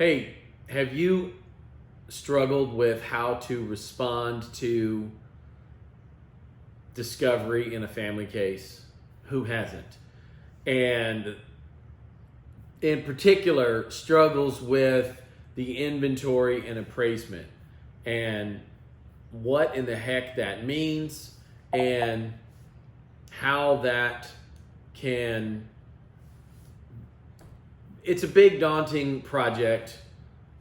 Hey, have you struggled with how to respond to discovery in a family case? Who hasn't? And in particular, struggles with the inventory and appraisement and what in the heck that means and how that can. It's a big, daunting project.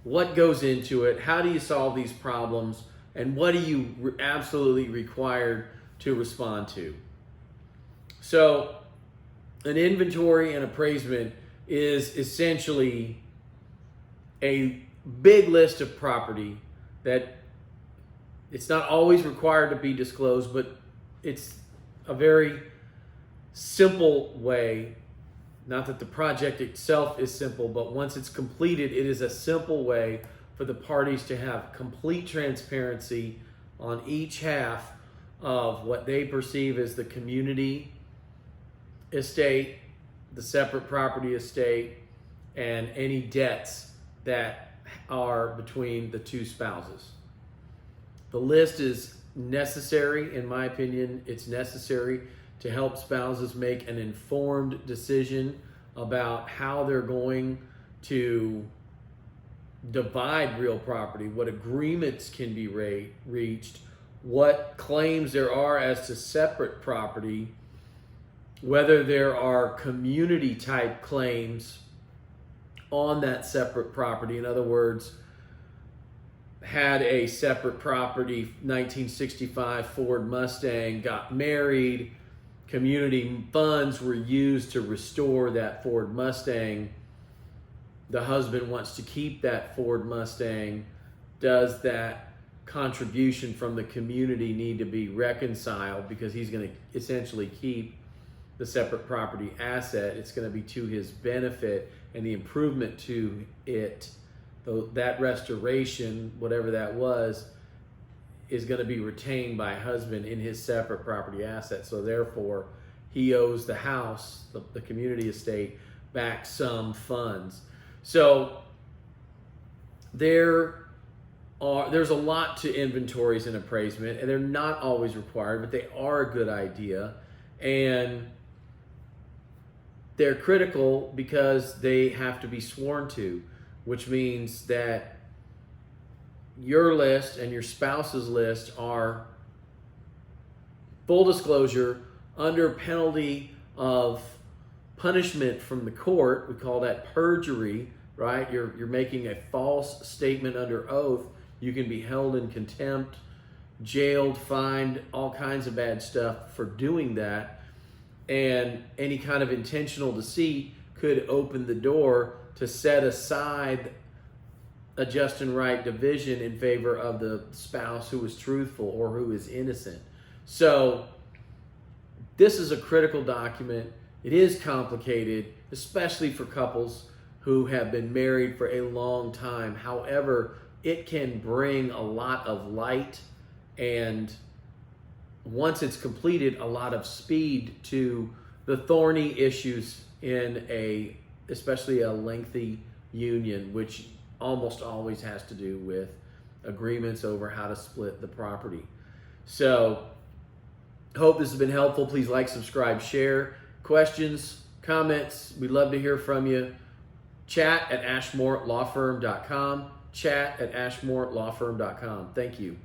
What goes into it? How do you solve these problems? And what are you absolutely required to respond to? So, an inventory and appraisement is essentially a big list of property that it's not always required to be disclosed, but it's a very simple way. Not that the project itself is simple, but once it's completed, it is a simple way for the parties to have complete transparency on each half of what they perceive as the community estate, the separate property estate, and any debts that are between the two spouses. The list is necessary, in my opinion. It's necessary to help spouses make an informed decision about how they're going to divide real property, what agreements can be reached, what claims there are as to separate property, whether there are community type claims on that separate property. In other words, had a separate property, 1965 Ford Mustang, got married, community funds were used to restore that Ford Mustang. The husband wants to keep that Ford Mustang. Does that contribution from the community need to be reconciled because he's going to essentially keep the separate property asset? It's going to be to his benefit, and the improvement to it, that restoration, whatever that was, is going to be retained by husband in his separate property asset. So therefore, he owes the house, the community estate, back some funds. So there's a lot to inventories and appraisement, and they're not always required, but they are a good idea. And they're critical because they have to be sworn to, which means that your list and your spouse's list are full disclosure under penalty of punishment from the court. We call that perjury, right? You're making a false statement under oath. You can be held in contempt, jailed, fined, all kinds of bad stuff for doing that. And any kind of intentional deceit could open the door to set aside a just and right division in favor of the spouse who is truthful or who is innocent. So this is a critical document. It is complicated, especially for couples who have been married for a long time. However, it can bring a lot of light and, once it's completed, a lot of speed to the thorny issues in especially a lengthy union, which almost always has to do with agreements over how to split the property. So, hope this has been helpful. Please like, subscribe, share. Questions, comments, we'd love to hear from you. Chat at ashmorelawfirm.com. Chat at ashmorelawfirm.com. Thank you.